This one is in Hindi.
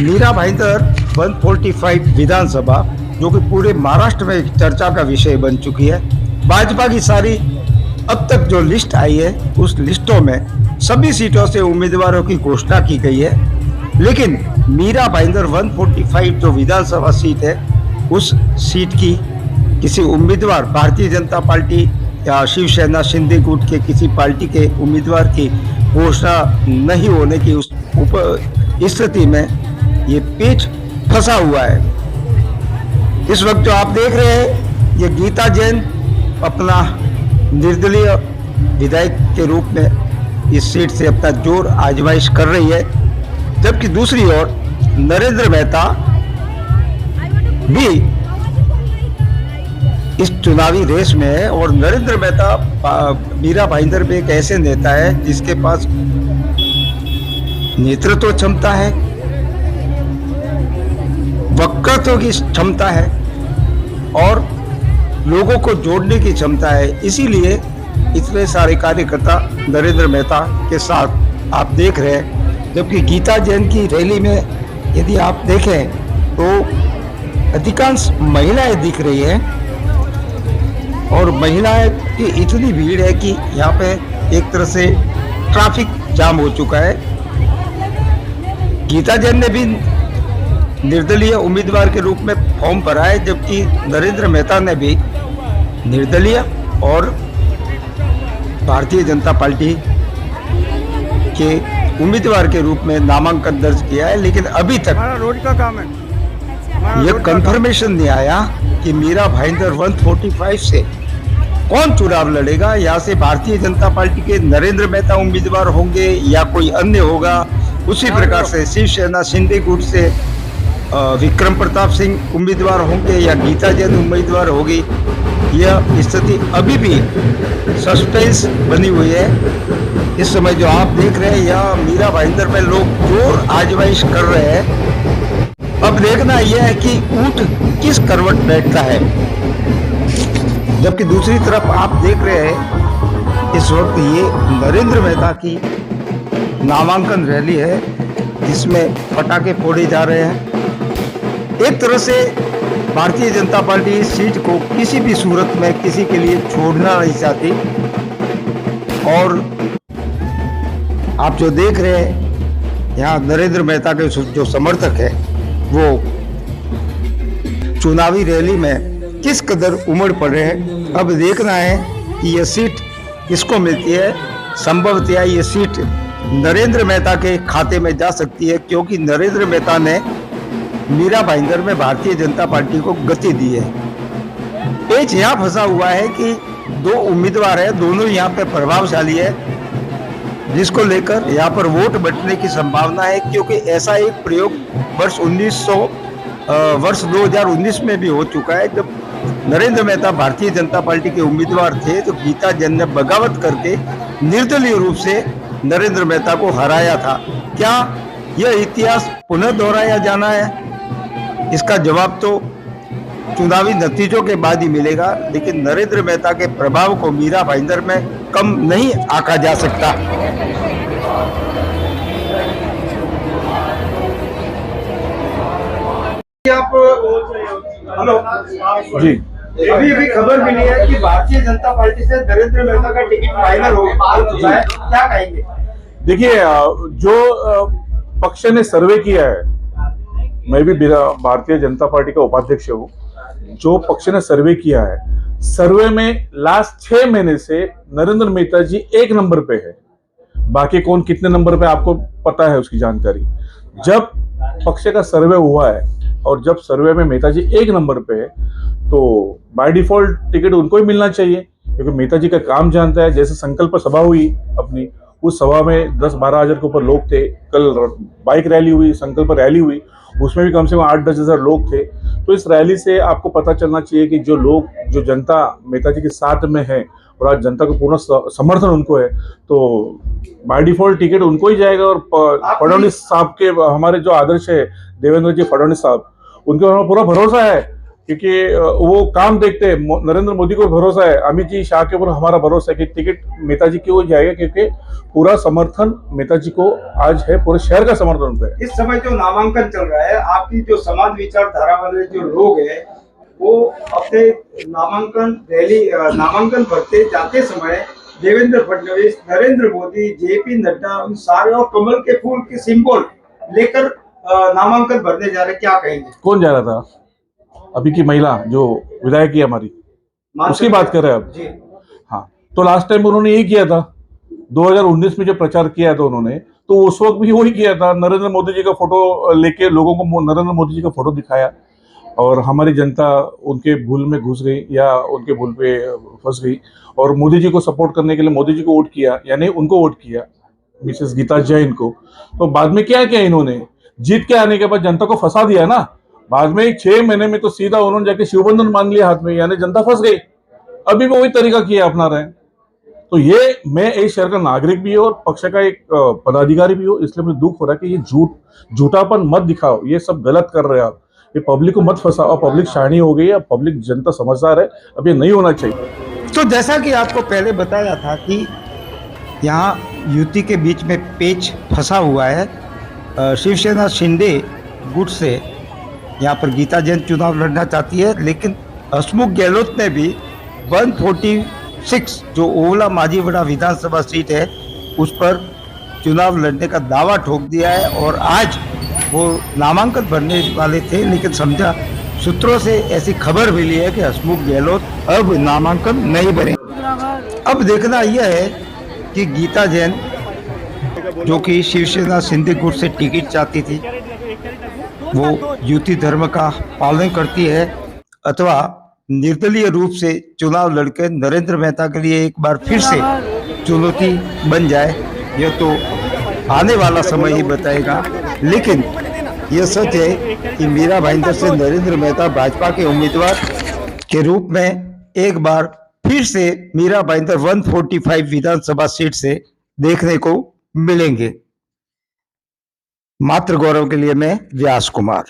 मीरा भाईंदर 145 विधानसभा जो कि पूरे महाराष्ट्र में एक चर्चा का विषय बन चुकी है। भाजपा की सारी अब तक जो लिस्ट आई है उस लिस्टों में सभी सीटों से उम्मीदवारों की घोषणा की गई है, लेकिन मीरा भाईंदर 145 जो विधानसभा सीट है उस सीट की किसी उम्मीदवार भारतीय जनता पार्टी या शिवसेना शिंदे गुट के किसी पार्टी के उम्मीदवार की घोषणा नहीं होने की उस स्थिति में ये पेच फंसा हुआ है। इस वक्त जो आप देख रहे हैं ये गीता जैन अपना निर्दलीय विधायक के रूप में इस सीट से अपना जोर आजमाइश कर रही है, जबकि दूसरी ओर नरेंद्र मेहता भी इस चुनावी रेस में है। और नरेंद्र मेहता मीरा भाईंदर भी एक ऐसे नेता है जिसके पास नेतृत्व क्षमता है, वक्तृत्व की क्षमता है और लोगों को जोड़ने की क्षमता है। इसीलिए इतने सारे कार्यकर्ता नरेंद्र मेहता के साथ आप देख रहे हैं। जबकि गीता जैन की रैली में यदि आप देखें तो अधिकांश महिलाएं दिख रही हैं और महिलाएं की इतनी भीड़ है कि यहाँ पे एक तरह से ट्रैफिक जाम हो चुका है। गीता जैन ने भी निर्दलीय उम्मीदवार के रूप में फॉर्म भरा है, जबकि नरेंद्र मेहता ने भी निर्दलीय और भारतीय जनता पार्टी के उम्मीदवार के रूप में नामांकन दर्ज किया है। लेकिन अभी तक रोड का काम है, यह कंफर्मेशन नहीं आया कि मीरा भाईंदर 145 से कौन चुनाव लड़ेगा। यहाँ से भारतीय जनता पार्टी के नरेंद्र मेहता उम्मीदवार होंगे या कोई अन्य होगा। उसी प्रकार से शिवसेना शिंदे गुट से विक्रम प्रताप सिंह उम्मीदवार होंगे या गीता जैन उम्मीदवार होगी। यह स्थिति अभी भी सस्पेंस बनी हुई है। इस समय जो आप देख रहे हैं यह मीरा भाईंदर में लोग जोर आजमाइश कर रहे हैं। अब देखना यह है कि ऊंट किस करवट बैठता है। जबकि दूसरी तरफ आप देख रहे हैं इस वक्त ये नरेंद्र मेहता की नामांकन रैली है जिसमें पटाखे फोड़े जा रहे हैं। एक तरह से भारतीय जनता पार्टी इस सीट को किसी भी सूरत में किसी के लिए छोड़ना नहीं चाहती। और आप जो देख रहे हैं यहाँ नरेंद्र मेहता के जो समर्थक है वो चुनावी रैली में किस कदर उमड़ पड़े हैं। अब देखना है कि यह सीट किसको मिलती है। संभवतः यह सीट नरेंद्र मेहता के खाते में जा सकती है, क्योंकि नरेंद्र मेहता ने मीरा भाईंदर में भारतीय जनता पार्टी को गति दी है। पेच यहाँ फंसा हुआ है कि दो उम्मीदवार है, दोनों यहाँ पे प्रभावशाली है, जिसको लेकर यहाँ पर वोट बंटने की संभावना है। क्योंकि ऐसा एक प्रयोग वर्ष 2019 में भी हो चुका है, जब नरेंद्र मेहता भारतीय जनता पार्टी के उम्मीदवार थे तो गीता जैन ने बगावत करके निर्दलीय रूप से नरेंद्र मेहता को हराया था। क्या यह इतिहास पुनः दोहराया जाना है? इसका जवाब तो चुनावी नतीजों के बाद ही मिलेगा। लेकिन नरेंद्र मेहता के प्रभाव को मीरा भाईंदर में कम नहीं आंका जा सकता। आप हेलो जी, अभी खबर मिली है कि भारतीय जनता पार्टी से नरेंद्र मेहता का टिकट फाइनल हो चुका है, क्या कहेंगे? देखिए, जो पक्ष ने सर्वे किया है, मैं भी भारतीय जनता पार्टी का उपाध्यक्ष हूँ। जो पक्ष ने सर्वे किया है, सर्वे में लास्ट 6 महीने से नरेंद्र मेहता जी 1 नंबर पे है। बाकी कौन कितने नंबर पे आपको पता है उसकी जानकारी। जब पक्ष का सर्वे हुआ है और जब सर्वे में मेहता जी 1 नंबर पे है तो बाय डिफॉल्ट टिकट उनको ही मिलना चाहिए, क्योंकि मेहता जी का काम जानता है। जैसे संकल्प सभा हुई अपनी, उस सभा में 10-12 हजार के ऊपर लोग थे। कल बाइक रैली हुई, संकल्प रैली हुई, उसमें भी कम से कम 8-10 हजार लोग थे। तो इस रैली से आपको पता चलना चाहिए कि जो लोग, जो जनता मेहता जी के साथ में है और आज जनता को पूर्ण समर्थन उनको है, तो बाय डिफॉल्ट टिकट उनको ही जाएगा। और फडणवीस साहब के, हमारे जो आदर्श है देवेंद्र जी फडणवीस साहब, उनके हमें पूरा भरोसा है, क्योंकि वो काम देखते हैं। नरेंद्र मोदी को भरोसा है, अमित जी शाह के ऊपर हमारा भरोसा है कि टिकट नेताजी क्यों जाएगा, क्योंकि पूरा समर्थन मेहता जी को आज है, पूरे शहर का समर्थन उन पे है। इस समय जो नामांकन चल रहा है, आपकी जो समाज विचारधारा वाले जो लोग हैं वो अपने नामांकन भरते जाते समय देवेंद्र फडणवीस, नरेंद्र मोदी, जेपी नड्डा, उन सारे और कमल के फूल के सिंबल लेकर नामांकन भरने जा रहे, क्या कहेंगे? कौन जा रहा था? अभी की महिला जो विधायक है हमारी, उसकी बात कर रहे हैं आप? जी। हाँ, तो लास्ट टाइम उन्होंने यही किया था, 2019 में जो प्रचार किया था उन्होंने, तो उस वक्त भी वही किया था। नरेंद्र मोदी जी का फोटो लेके लोगों को नरेंद्र मोदी जी का फोटो दिखाया और हमारी जनता उनके भूल में घुस गई या उनके भूल पे फंस गई और मोदी जी को सपोर्ट करने के लिए मोदी जी को वोट किया, यानी उनको वोट किया, मिसेस गीता जैन को। तो बाद में क्या किया इन्होंने? जीत के आने के बाद जनता को फंसा दिया ना। बाद में 6 महीने में तो सीधा उन्होंने जाके शिवबंधन मान लिया हाथ में, यानी जनता फंस गई। अभी भी वही तरीका किया अपना रहे। तो ये मैं इस शहर का नागरिक भी हूँ और पक्ष का एक पदाधिकारी भी हूँ, इसलिए मुझे दुख हो रहा है कि ये झूठापन मत दिखाओ, ये सब गलत कर रहे हो आप, ये पब्लिक को मत फंसाओ। पब्लिक शानी हो गई है, पब्लिक जनता समझदार है, अब ये नहीं होना चाहिए। तो जैसा कि आपको पहले बताया था कि यहाँ युति के बीच में पेच फंसा हुआ है। शिवसेना शिंदे गुट से यहाँ पर गीता जैन चुनाव लड़ना चाहती है, लेकिन हसमुख गहलोत ने भी 146 जो ओवला माझीवाड़ा विधानसभा सीट है उस पर चुनाव लड़ने का दावा ठोक दिया है। और आज वो नामांकन भरने वाले थे, लेकिन समझा सूत्रों से ऐसी खबर मिली है कि हसमुख गहलोत अब नामांकन नहीं भरेंगे। अब देखना यह है कि गीता जैन जो कि शिवसेना शिंदे गुट से टिकट चाहती थी, वो युति धर्म का पालन करती है अथवा निर्दलीय रूप से चुनाव लड़कर नरेंद्र मेहता के लिए एक बार फिर से चुनौती बन जाए। यह तो आने वाला समय ही बताएगा, लेकिन यह सच है कि मीरा भाईंदर से नरेंद्र मेहता भाजपा के उम्मीदवार के रूप में एक बार फिर से मीरा भाईंदर 145 विधानसभा सीट से देखने को मिलेंगे। मात्र गौरव के लिए मैं व्यास कुमार।